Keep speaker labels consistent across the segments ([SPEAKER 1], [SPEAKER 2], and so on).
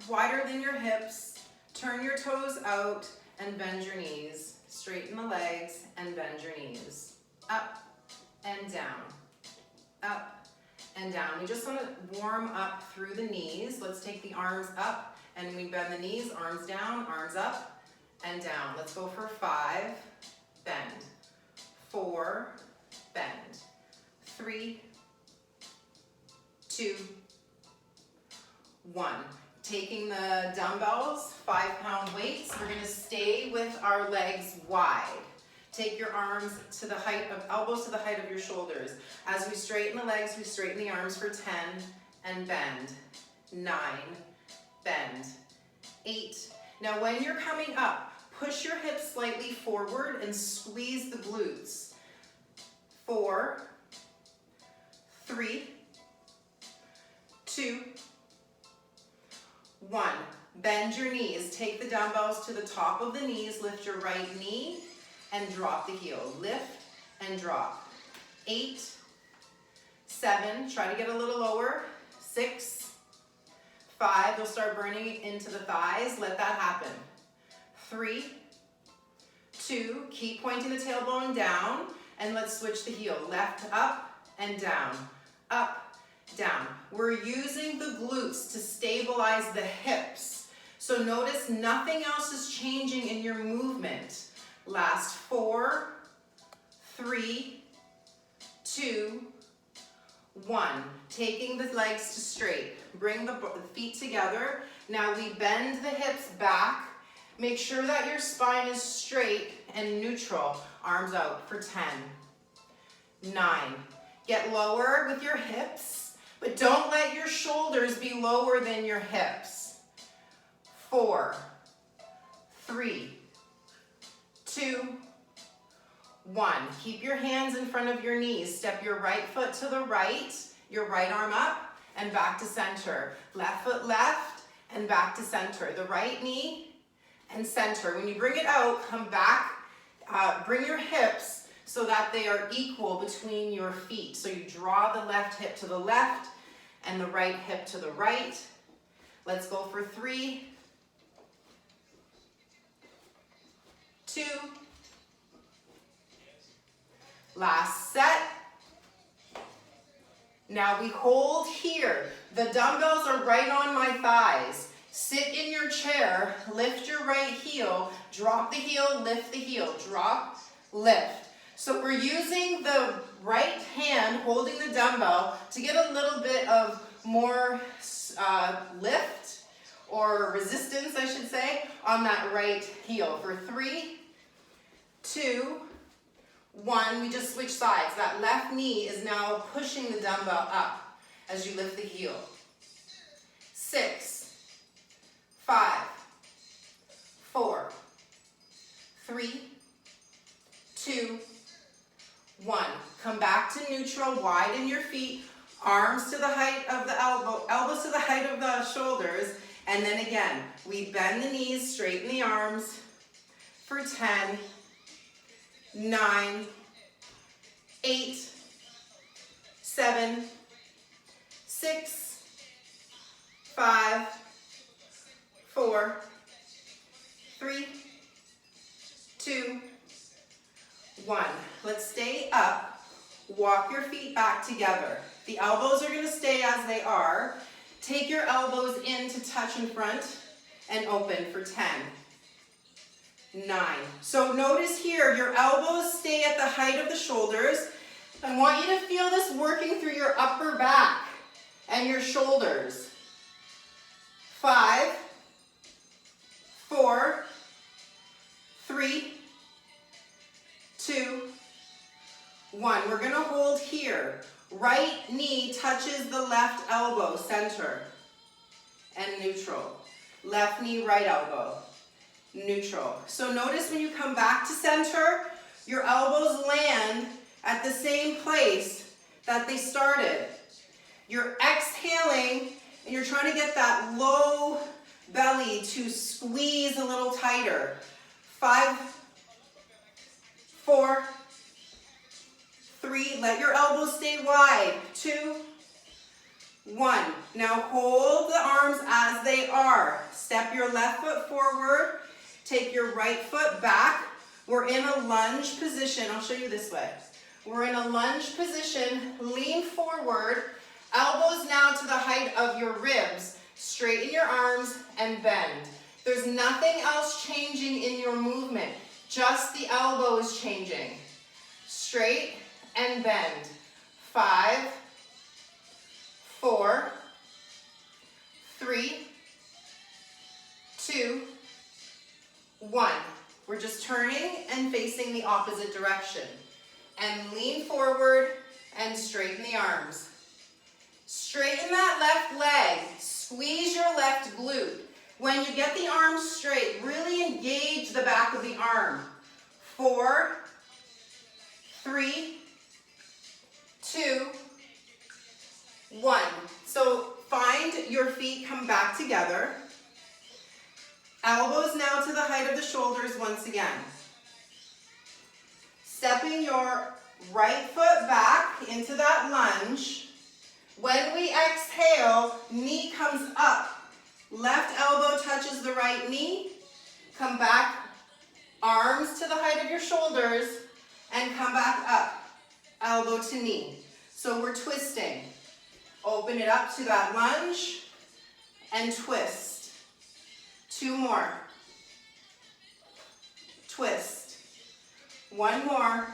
[SPEAKER 1] wider than your hips. Turn your toes out and bend your knees. Straighten the legs and bend your knees. Up and down. Up and down. We just want to warm up through the knees. Let's take the arms up and we bend the knees, arms down, arms up and down. Let's go for 5, bend. 4, bend. 3, 2, 1. Taking the dumbbells, 5-pound weights, we're going to stay with our legs wide. Take your arms to the height of, elbows to the height of your shoulders. As we straighten the legs, we straighten the arms for 10 and bend. 9, bend. 8. Now when you're coming up, push your hips slightly forward and squeeze the glutes. 4, 3, 2, 1. Bend your knees. Take the dumbbells to the top of the knees. Lift your right knee and drop the heel. Lift and drop. 8, 7. Try to get a little lower. 6, 5. You'll start burning into the thighs. Let that happen. 3, 2. Keep pointing the tailbone down. And let's switch the heel. Left up and down. Up, down. We're using the glutes to stabilize the hips. So notice nothing else is changing in your movement. Last 4, 3, 2, 1. Taking the legs to straight. Bring the feet together. Now we bend the hips back. Make sure that your spine is straight and neutral. Arms out for 10, 9. Get lower with your hips, but don't let your shoulders be lower than your hips. 4, 3, 2, 1. Keep your hands in front of your knees. Step your right foot to the right, your right arm up, and back to center. Left foot left, and back to center. The right knee and center. When you bring it out, come back, bring your hips so that they are equal between your feet. So you draw the left hip to the left and the right hip to the right. Let's go for 3, 2, last set. Now we hold here. The dumbbells are right on my thighs. Sit in your chair, lift your right heel, drop the heel, lift the heel, drop, lift. So we're using the right hand holding the dumbbell to get a little bit of more lift or resistance, I should say, on that right heel. For 3, 2, 1, we just switch sides. That left knee is now pushing the dumbbell up as you lift the heel. 6, 5, 4, 3, 2, 1. Come back to neutral, widen your feet, arms to the height of the elbows to the height of the shoulders, and then again, we bend the knees, straighten the arms for 10, 9, 8, 7, 6, 5, 4, 3, 2, 1. Let's stay up. Walk your feet back together. The elbows are going to stay as they are. Take your elbows in to touch in front and open for 10, 9. So notice here, your elbows stay at the height of the shoulders. I want you to feel this working through your upper back and your shoulders. 5, 4, 3, 2, 1. We're going to hold here. Right knee touches the left elbow, center, and neutral. Left knee, right elbow, neutral. So notice when you come back to center, your elbows land at the same place that they started. You're exhaling and you're trying to get that low belly to squeeze a little tighter. 5, 4, 3, let your elbows stay wide. 2, 1. Now hold the arms as they are. Step your left foot forward. Take your right foot back. We're in a lunge position. I'll show you this way. We're in a lunge position. Lean forward. Elbows now to the height of your ribs. Straighten your arms and bend. There's nothing else changing in your movement. Just the elbow is changing. Straight and bend. 5, 4, 3, 2, 1. We're just turning and facing the opposite direction. And lean forward and straighten the arms. Straighten that left leg. Squeeze your left glute. When you get the arms straight, really engage the back of the arm. 4, 3, 2, 1. So find your feet come back together. Elbows now to the height of the shoulders once again. Stepping your right foot back into that lunge. When we exhale, knee comes up. Left elbow touches the right knee. Come back, arms to the height of your shoulders, and come back up, elbow to knee. So we're twisting. Open it up to that lunge and twist. 2 more. Twist. 1 more.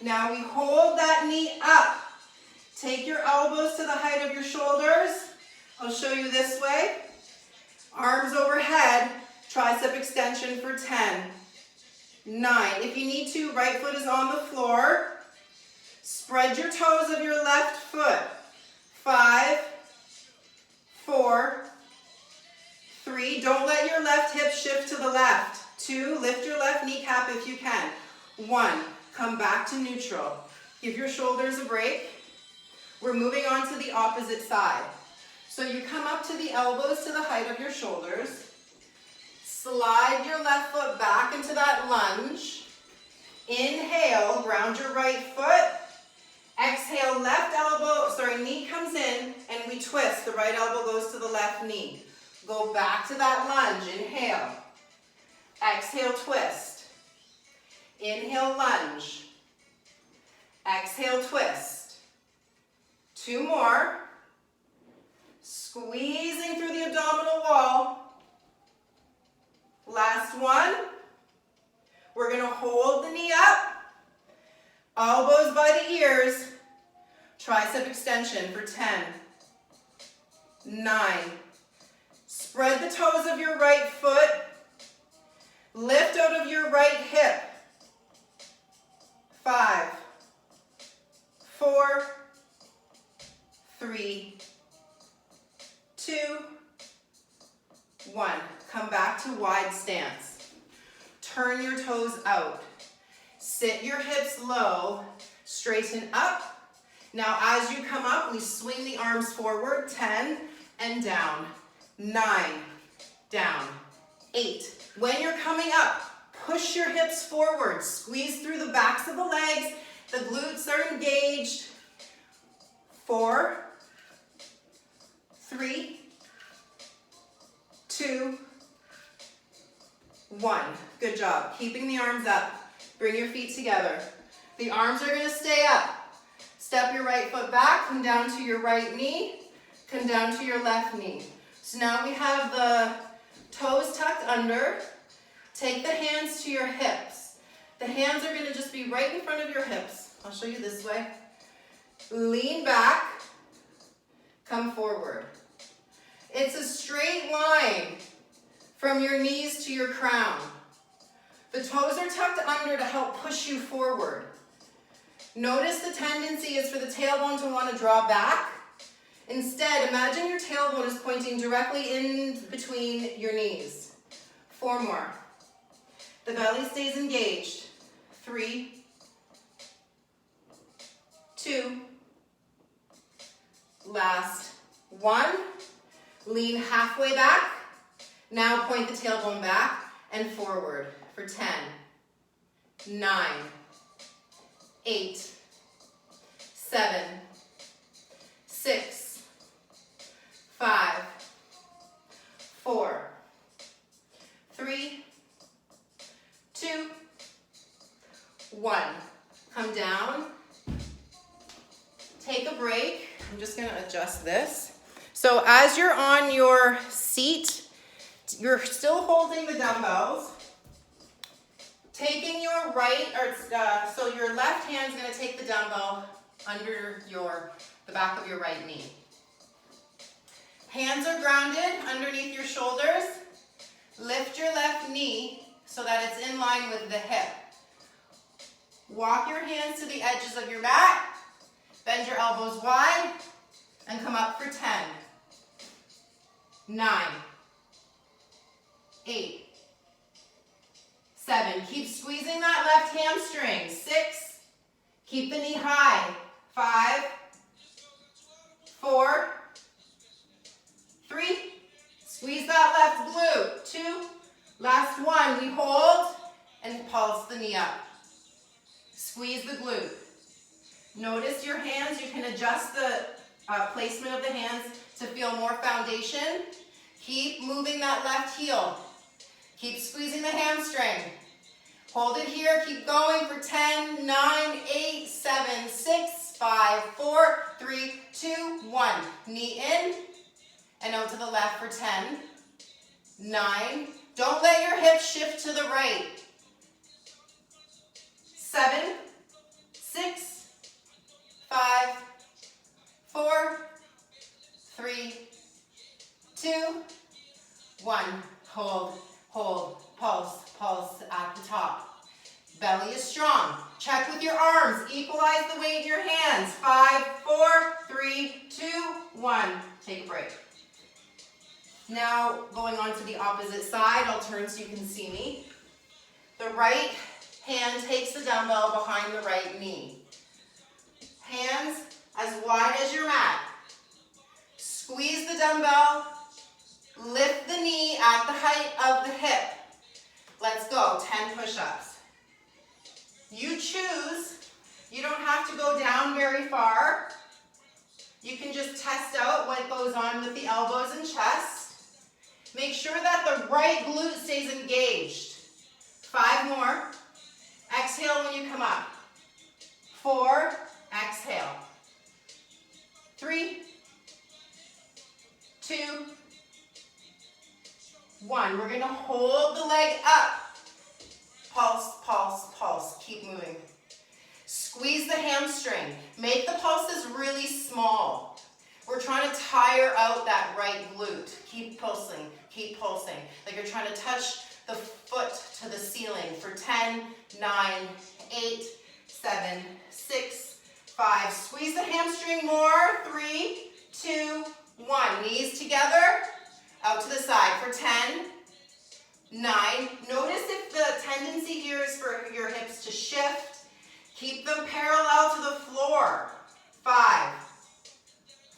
[SPEAKER 1] Now we hold that knee up. Take your elbows to the height of your shoulders. I'll show you this way. Arms overhead, tricep extension for 10, 9. If you need to, right foot is on the floor. Spread your toes of your left foot. 5, 4, 3. Don't let your left hip shift to the left. 2, lift your left kneecap if you can. 1, come back to neutral. Give your shoulders a break. We're moving on to the opposite side. So you come up to the elbows to the height of your shoulders. Slide your left foot back into that lunge. Inhale, ground your right foot. Exhale, knee comes in and we twist. The right elbow goes to the left knee. Go back to that lunge. Inhale. Exhale, twist. Inhale, lunge. Exhale, twist. 2 more. Squeezing through the abdominal wall. Last one. We're going to hold the knee up. Elbows by the ears. Tricep extension for 10, 9. Spread the toes of your right foot. Lift out of your right hip. 5, 4, 3, 2, 1. Come back to wide stance. Turn your toes out. Sit your hips low. Straighten up. Now as you come up, we swing the arms forward. 10 and down. 9, down. 8. When you're coming up, push your hips forward. Squeeze through the backs of the legs. The glutes are engaged. 4, 3, 2, 1. Good job. Keeping the arms up. Bring your feet together. The arms are going to stay up. Step your right foot back. Come down to your right knee. Come down to your left knee. So now we have the toes tucked under. Take the hands to your hips. The hands are going to just be right in front of your hips. I'll show you this way. Lean back. Come forward. It's a straight line from your knees to your crown. The toes are tucked under to help push you forward. Notice the tendency is for the tailbone to want to draw back. Instead, imagine your tailbone is pointing directly in between your knees. 4 more. The belly stays engaged. 3, 2, last 1. Lean halfway back. Now point the tailbone back and forward for 10, 9, 8, 7, 6, 5, 4, 3, 2, 1. Come down. Take a break. I'm just going to adjust this. So as you're on your seat, you're still holding the dumbbells. Taking your right, so your left hand's going to take the dumbbell under the back of your right knee. Hands are grounded underneath your shoulders. Lift your left knee so that it's in line with the hip. Walk your hands to the edges of your mat. Bend your elbows wide and come up for 10, 9, 8, 7. Keep squeezing that left hamstring. 6. Keep the knee high. 5, 4, 3. Squeeze that left glute. 2. Last one. We hold and pulse the knee up. Squeeze the glute. Notice your hands. You can adjust the placement of the hands to feel more foundation. Keep moving that left heel. Keep squeezing the hamstring. Hold it here. Keep going for 10, 9, 8, 7, 6, 5, 4, 3, 2, 1. Knee in and out to the left for 10, 9. Don't let your hips shift to the right. 7, 6, 5, 4, 3, 2, 1. Hold, hold, pulse, pulse at the top. Belly is strong. Check with your arms. Equalize the weight in your hands. 5, 4, 3, 2, 1. Take a break. Now going on to the opposite side. I'll turn so you can see me. The right hand takes the dumbbell behind the right knee. Hands as wide as your mat. Squeeze the dumbbell. Lift the knee at the height of the hip. Let's go. 10 push-ups. You choose. You don't have to go down very far. You can just test out what goes on with the elbows and chest. Make sure that the right glute stays engaged. 5 more. Exhale when you come up. 4. Exhale. 3, 2, 1. We're going to hold the leg up. Pulse, pulse, pulse. Keep moving. Squeeze the hamstring. Make the pulses really small. We're trying to tire out that right glute. Keep pulsing, keep pulsing. Like you're trying to touch the foot to the ceiling for 10, 9, 8, 7, 6, 5. Squeeze the hamstring more. 3, 2, 1. Knees together. Out to the side for 10, 9. Notice if the tendency here is for your hips to shift. Keep them parallel to the floor. 5,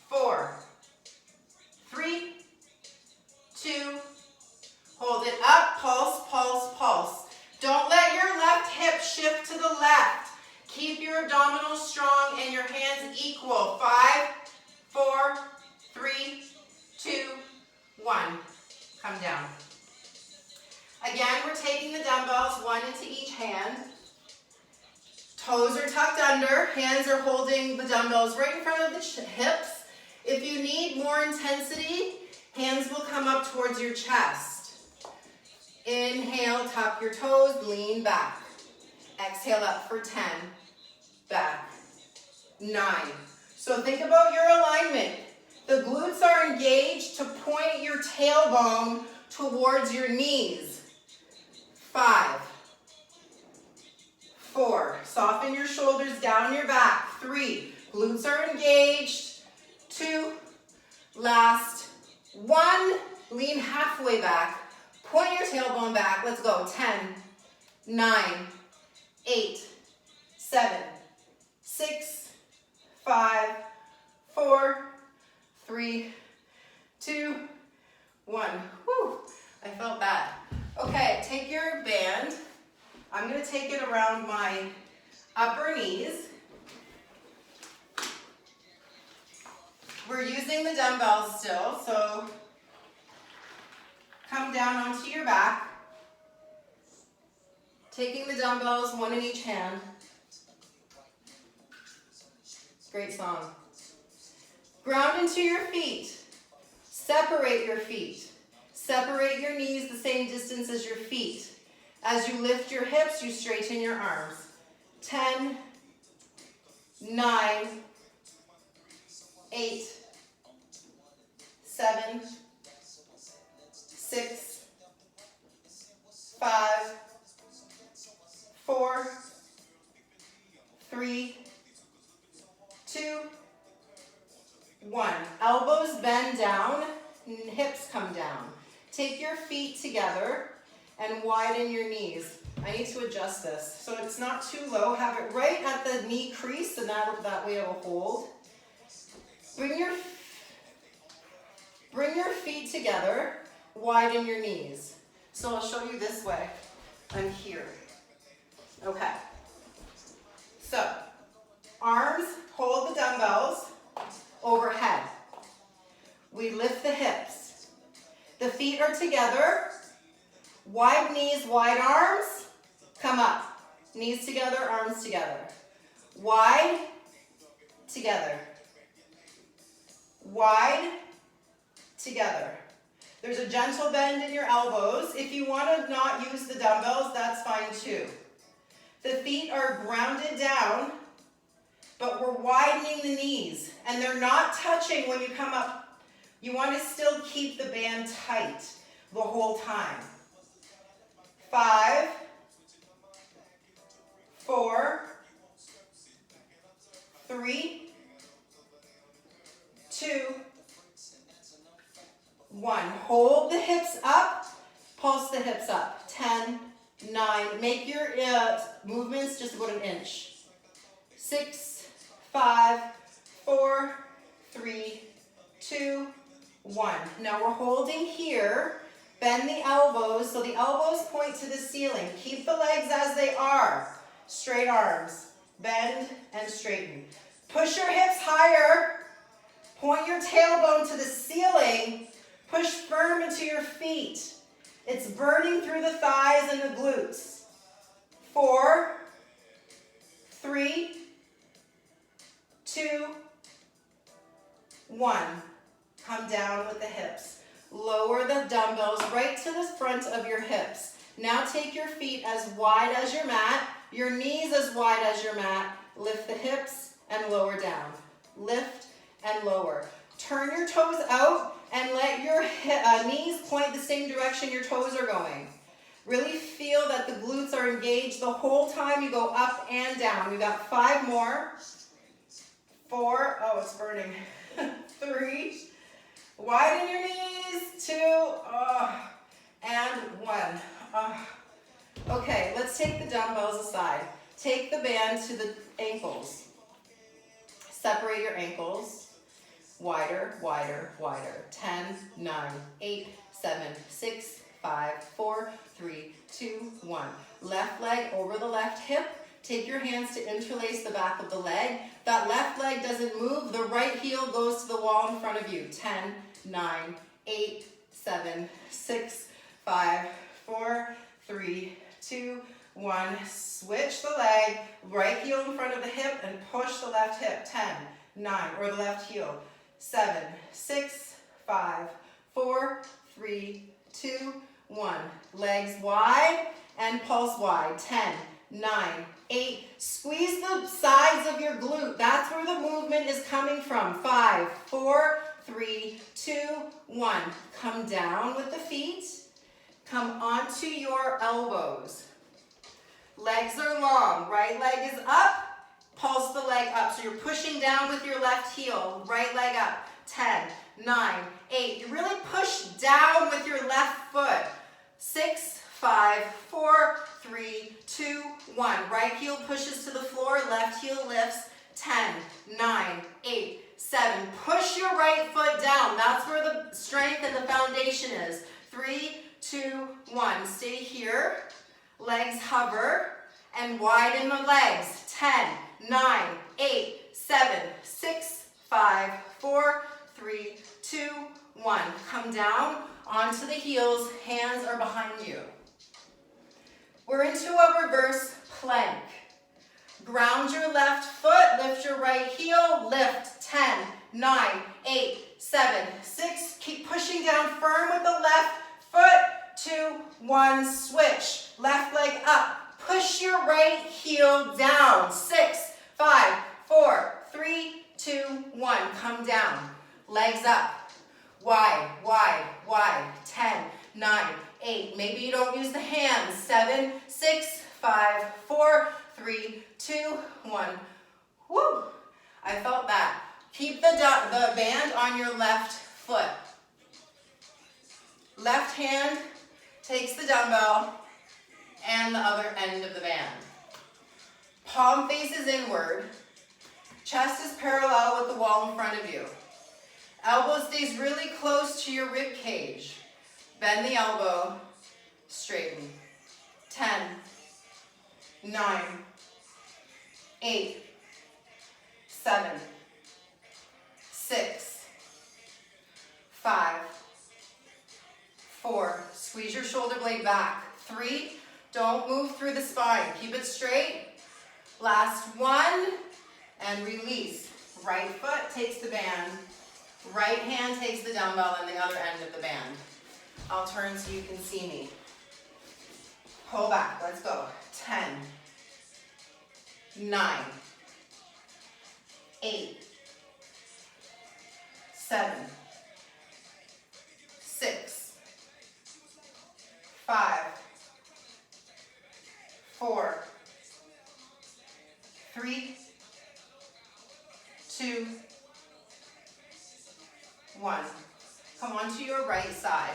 [SPEAKER 1] 4, 3, 2. Hold it up. Pulse, pulse, pulse. Don't let your left hip shift to the left. Keep your abdominals strong and your hands equal. 5, 4, 3, 2, 1. Come down. Again, we're taking the dumbbells, one into each hand. Toes are tucked under. Hands are holding the dumbbells right in front of the hips. If you need more intensity, hands will come up towards your chest. Inhale, tuck your toes, lean back. Exhale up for 10. Back. 9. So think about your alignment. The glutes are engaged to point your tailbone towards your knees. 5, 4, soften your shoulders down your back. 3, glutes are engaged. 2, last. 1, lean halfway back. Point your tailbone back. Let's go. 10, 9, 8, 7, 6, 5, 4, 3, 2, 1. Whew, I felt that. Okay, take your band. I'm going to take it around my upper knees. We're using the dumbbells still, so come down onto your back. Taking the dumbbells, one in each hand. Great song. Ground into your feet. Separate your feet. Separate your knees the same distance as your feet. As you lift your hips, you straighten your arms. 10, 9, 8, 7, 6, 5, 4, 3, 2, 1. Elbows bend down, hips come down. Take your feet together and widen your knees. I need to adjust this. So it's not too low. Have it right at the knee crease, and that way it will hold. Bring your feet together, widen your knees. So I'll show you this way. I'm here. Okay. So, arms, hold the dumbbells overhead. We lift the hips. The feet are together. Wide knees, wide arms. Come up. Knees together, arms together. Wide, together. Wide, together. There's a gentle bend in your elbows. If you want to not use the dumbbells, that's fine too. The feet are grounded down, but we're widening the knees, and they're not touching when you come up. You want to still keep the band tight the whole time. 5, 4, 3, 2, 1. Hold the hips up, pulse the hips up. 10, 9. Make your movements just about an inch. 6, 5, 4, 3, 2, 1. Now we're holding here. Bend the elbows so the elbows point to the ceiling. Keep the legs as they are. Straight arms. Bend and straighten. Push your hips higher. Point your tailbone to the ceiling. Push firm into your feet. It's burning through the thighs and the glutes. 4, 3, 2, 1. Come down with the hips. Lower the dumbbells right to the front of your hips. Now take your feet as wide as your mat, your knees as wide as your mat. Lift the hips and lower down. Lift and lower. Turn your toes out and let your knees point the same direction your toes are going. Really feel that the glutes are engaged the whole time you go up and down. We got 5 more. 4, oh, it's burning. 3, widen your knees. 2, and 1. Okay, let's take the dumbbells aside. Take the band to the ankles. Separate your ankles. Wider, wider, wider. 10, 9, 8, 7, 6, 5, 4, 3, 2, 1. Left leg over the left hip. Take your hands to interlace the back of the leg. That left leg doesn't move. The right heel goes to the wall in front of you. 10, 9, 8, 7, 6, 5, 4, 3, 2, 1. Switch the leg. Right heel in front of the hip and push the left hip. 10, 9, or the left heel. 7, 6, 5, 4, 3, 2, 1. Legs wide and pulse wide. 10, 9, 8. Squeeze the sides of your glute. That's where the movement is coming from. 5, 4, 3, 2, 1. Come down with the feet. Come onto your elbows. Legs are long. Right leg is up. Pulse the leg up. So you're pushing down with your left heel. Right leg up. 10, 9, 8. You really push down with your left foot. 6, 5, 4, 3, 2, 1. Right heel pushes to the floor. Left heel lifts. 10, 9, 8, 7. Push your right foot down. That's where the strength and the foundation is. 3, 2, 1. Stay here. Legs hover and widen the legs. 10, 9, 8, 7, 6, 5, 4, 3, 2, 1. Come down onto the heels, hands are behind you. We're into a reverse plank. Ground your left foot, lift your right heel, lift, 10, 9, 8, 7, 6. Keep pushing down firm with the left foot, 2, 1, switch. Left leg up. Push your right heel down. 6, 5, 4, 3, 2, 1. Come down. Legs up. Wide, wide, wide. 10, 9, 8. Maybe you don't use the hands. 7, 6, 5, 4, 3, 2, 1. Woo! I felt that. Keep the band on your left foot. Left hand takes the dumbbell and the other end of the band. Palm faces inward. Chest is parallel with the wall in front of you. Elbow stays really close to your rib cage. Bend the elbow, straighten. 10, 9, 8, 7, 6, 5, 4. Squeeze your shoulder blade back. 3. Don't move through the spine. Keep it straight. Last 1. And release. Right foot takes the band. Right hand takes the dumbbell and the other end of the band. I'll turn so you can see me. Pull back. Let's go. 10, 9, 8, 7, 6, 5, 4, 3, 2, 1. Come onto your right side.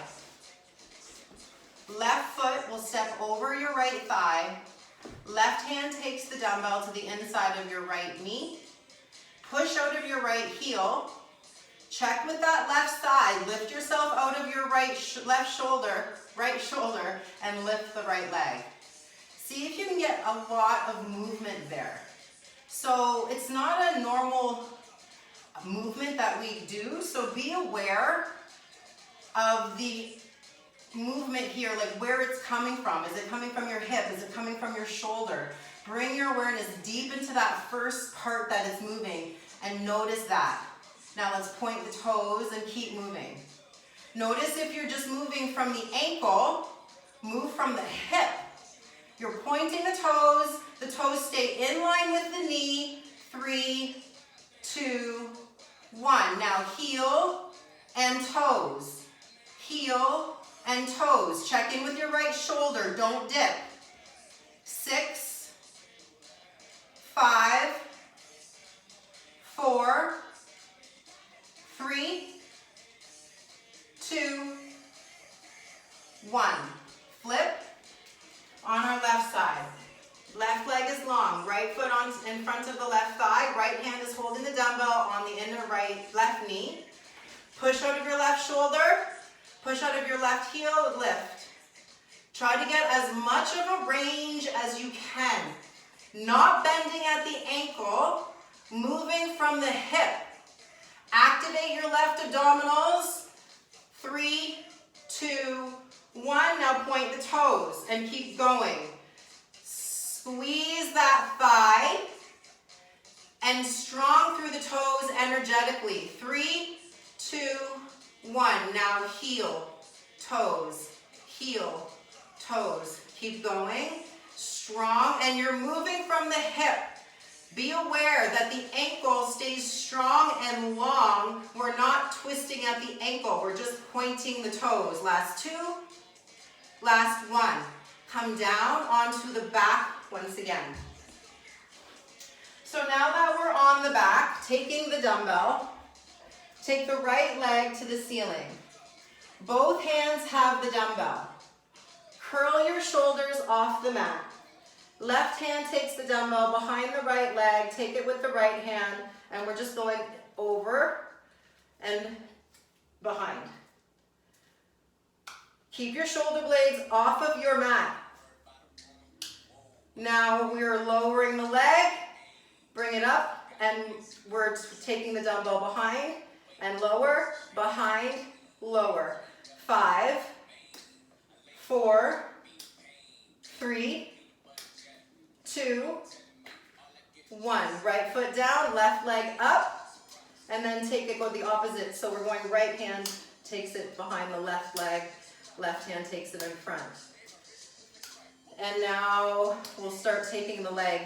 [SPEAKER 1] Left foot will step over your right thigh. Left hand takes the dumbbell to the inside of your right knee. Push out of your right heel. Check with that left side. Lift yourself out of your right shoulder, and lift the right leg. See if you can get a lot of movement there. So it's not a normal movement that we do, so be aware of the movement here, like where it's coming from. Is it coming from your hip? Is it coming from your shoulder? Bring your awareness deep into that first part that is moving and notice that. Now let's point the toes and keep moving. Notice if you're just moving from the ankle, move from the hip. You're pointing the toes stay in line with the knee. 3, 2, 1. Now heel and toes. Heel and toes. Check in with your right shoulder. Don't dip. 6, 5, 4, 3, 2, 1. Flip on our left side. Left leg is long. Right foot in front of the left thigh. Right hand is holding the dumbbell on the inner left knee. Push out of your left shoulder. Push out of your left heel. Lift. Try to get as much of a range as you can. Not bending at the ankle. Moving from the hip. Activate your left abdominals. 3, 2, 1. Now point the toes and keep going. Squeeze that thigh and strong through the toes energetically. 3, 2, 1. Now heel, toes, heel, toes. Keep going. Strong, and you're moving from the hip. Be aware that the ankle stays strong and long. We're not twisting at the ankle. We're just pointing the toes. Last 2, last 1. Come down onto the back once again. So now that we're on the back, taking the dumbbell, take the right leg to the ceiling. Both hands have the dumbbell. Curl your shoulders off the mat. Left hand takes the dumbbell behind the right leg, take it with the right hand, and we're just going over and behind. Keep your shoulder blades off of your mat. Now we're lowering the leg, bring it up, and we're taking the dumbbell behind, and lower, behind, lower. 5, 4, 3, 2, 1. Right foot down, left leg up, and then take it, go the opposite. So we're going right hand takes it behind the left leg, left hand takes it in front. And now we'll start taking the leg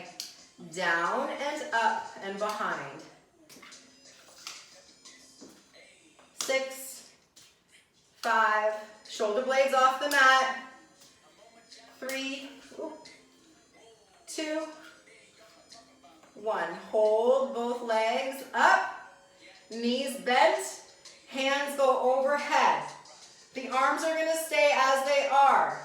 [SPEAKER 1] down and up and behind. 6, 5, shoulder blades off the mat. 3, 2, 1. Hold both legs up, knees bent, hands go overhead. The arms are going to stay as they are.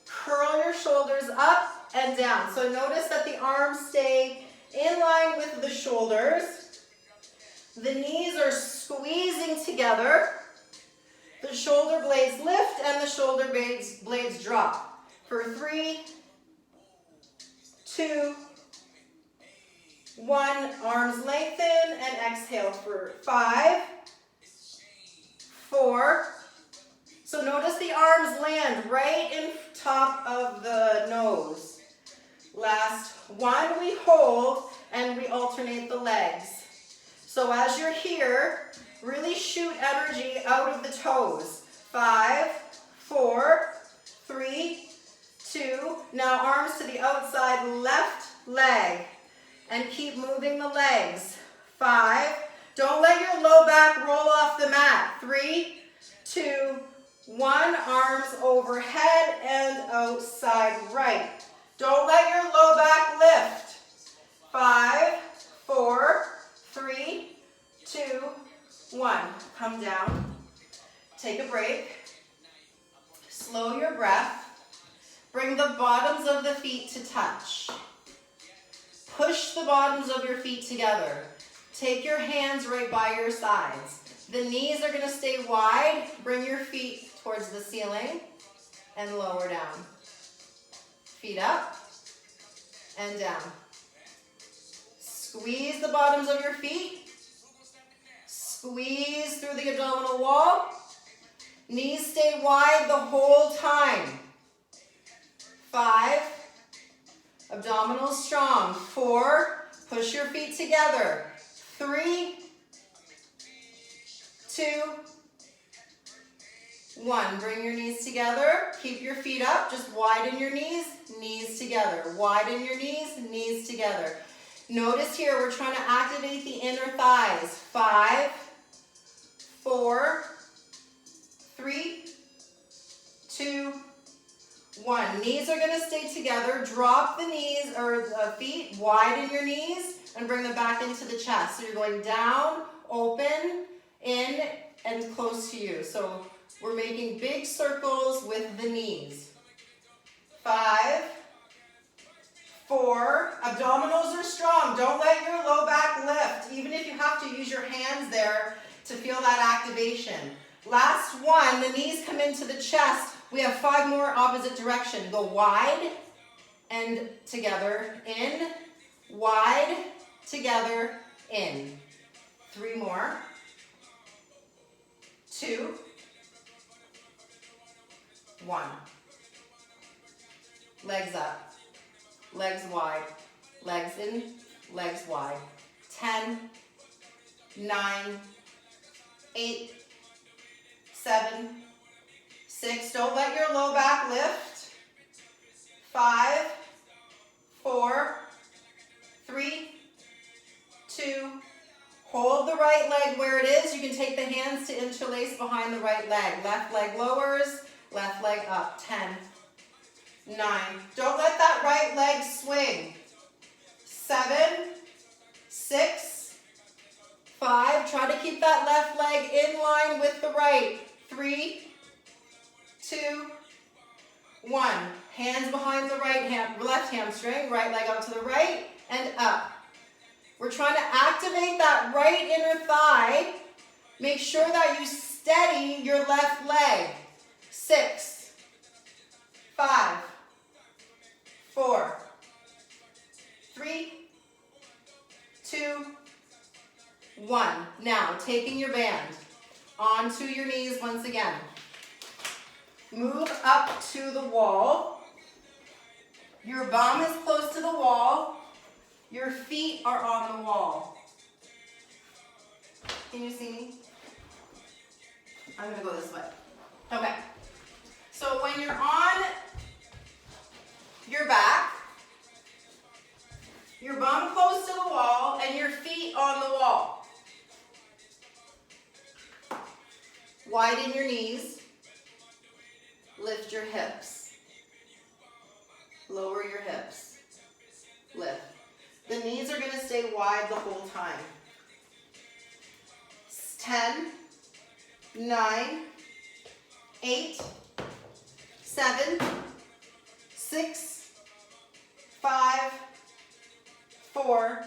[SPEAKER 1] Curl your shoulders up and down. So notice that the arms stay in line with the shoulders. The knees are squeezing together. The shoulder blades lift and the shoulder blades drop. For 3, 2, 1. Arms lengthen and exhale for 5, 4. So notice the arms land right in top of the nose. Last 1, we hold and we alternate the legs. So as you're here, really shoot energy out of the toes. 5, 4, 3, 2. Now arms to the outside left leg. And keep moving the legs. 5. Don't let your low back roll off the mat. 3, 2, 1. Arms overhead and outside right. Don't let your low back lift. 5, 4, 3, 2, 1. Come down. Take a break. Slow your breath. Bring the bottoms of the feet to touch. Push the bottoms of your feet together. Take your hands right by your sides. The knees are going to stay wide. Bring your feet towards the ceiling and lower down. Feet up and down. Squeeze the bottoms of your feet. Squeeze through the abdominal wall. Knees stay wide the whole time. 5. Abdominals strong. 4. Push your feet together. 3, 2, 1. Bring your knees together. Keep your feet up. Just widen your knees. Knees together. Widen your knees. Knees together. Notice here we're trying to activate the inner thighs. 5, 4, 3, 2, 1. Knees are going to stay together. Drop the knees or the feet. Widen your knees and bring them back into the chest. So you're going down, open, in, and close to you. So we're making big circles with the knees. 5, 4. Abdominals are strong. Don't let your low back lift, even if you have to use your hands there to feel that activation. Last 1, the knees come into the chest. We have 5 more opposite direction. Go wide and together, in, wide, together, in. 3 more. 2, 1. Legs up, legs wide, legs in, legs wide. 10, 9, 8, 7, 6. Don't let your low back lift. 5, 4, 3, 2. Hold the right leg where it is. You can take the hands to interlace behind the right leg. Left leg lowers, left leg up. 10, 9. Don't let that right leg swing. 7, 6, 5. Try to keep that left leg in line with the right. 3, 2, 1. Hands behind the left hamstring. Right leg out to the right and up. We're trying to activate that right inner thigh. Make sure that you steady your left leg. 6, 5, 4, 3, 2, 1. Now, down, taking your band onto your knees once again. Move up to the wall. Your bum is close to the wall. Your feet are on the wall. Can you see me? I'm gonna go this way. Okay. So when you're on your back, your bum close to the wall and your feet on the wall. Widen your knees. Lift your hips. Lower your hips. Lift. The knees are going to stay wide the whole time. 10, 9, 8, 7, 6, 5, 4,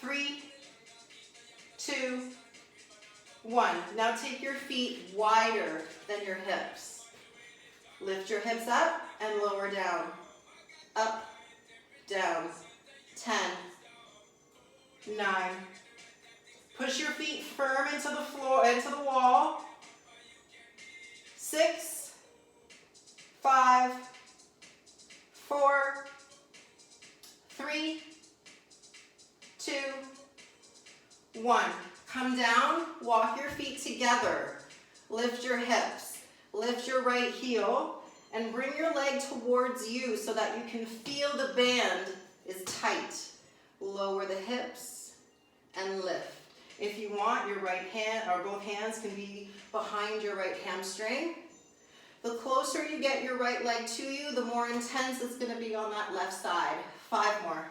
[SPEAKER 1] 3, 2, 1. Now take your feet wider than your hips. Lift your hips up and lower down. Up, down. 10, 9. Push your feet firm into the floor, into the wall. 6, 5, 4, 3, 2, 1. Come down, walk your feet together. Lift your hips. Lift your right heel and bring your leg towards you so that you can feel the band is tight. Lower the hips and lift. If you want, your right hand or both hands can be behind your right hamstring. The closer you get your right leg to you, the more intense it's going to be on that left side. 5 more.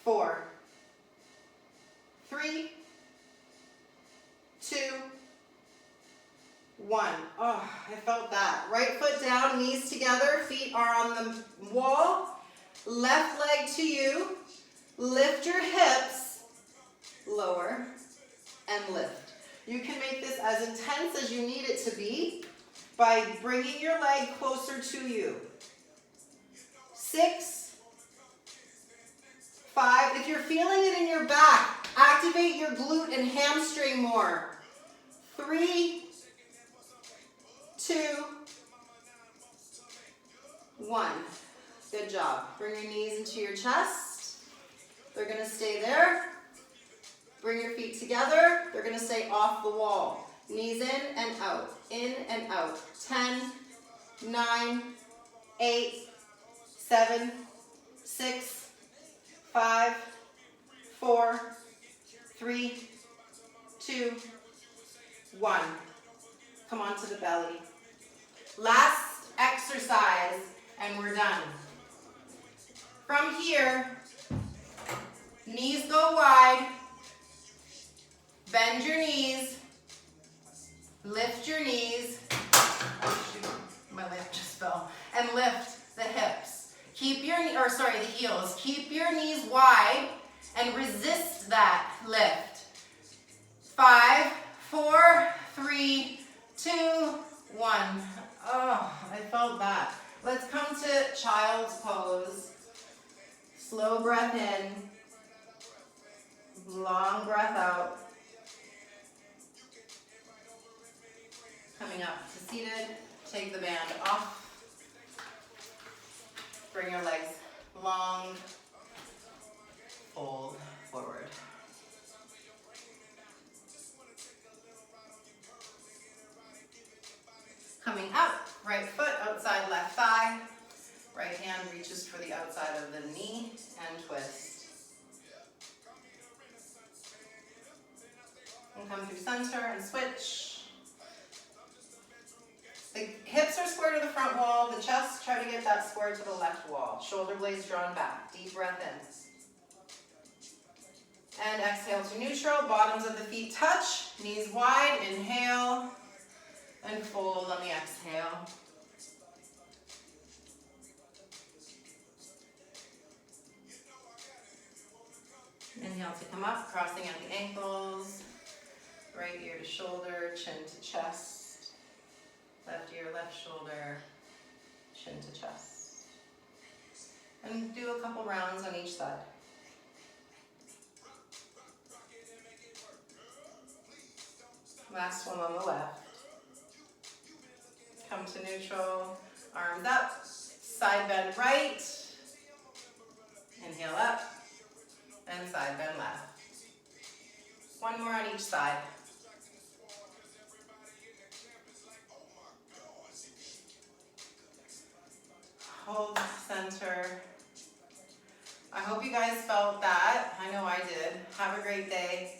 [SPEAKER 1] 4, 3, 2, 1. Oh, I felt that. Right foot down, knees together, feet are on the wall. Left leg to you. Lift your hips, lower, and lift. You can make this as intense as you need it to be by bringing your leg closer to you. 6, 5. If you're feeling it in your back, activate your glute and hamstring more. 3, 2, 1. Good job. Bring your knees into your chest. They're going to stay there. Bring your feet together. They're going to stay off the wall. Knees in and out. In and out. 10, 9, 8, 7, 6, 5, 4, 3, 2, 1. Come on to the belly. Last exercise, and we're done. From here, knees go wide, bend your knees, lift your knees, oh shoot, my leg just fell, and lift the hips. Keep your, the heels. Keep your knees wide and resist that lift. 5, 4, 3, 2, 1. Oh, I felt that. Let's come to child's pose. Slow breath in. Long breath out. Coming up to seated. Take the band off. Bring your legs long. Fold forward. Coming up, right foot outside left thigh. Right hand reaches for the outside of the knee and twist. And come through center and switch. The hips are square to the front wall. The chest, try to get that square to the left wall. Shoulder blades drawn back. Deep breath in. And exhale to neutral. Bottoms of the feet touch. Knees wide. Inhale. And fold on the exhale. Inhale to come up, crossing out the ankles. Right ear to shoulder, chin to chest. Left ear, left shoulder, chin to chest. And do a couple rounds on each side. Last one on the left. Come to neutral, arms up, side bend right, inhale up, and side bend left. One more on each side. Hold center. I hope you guys felt that. I know I did. Have a great day.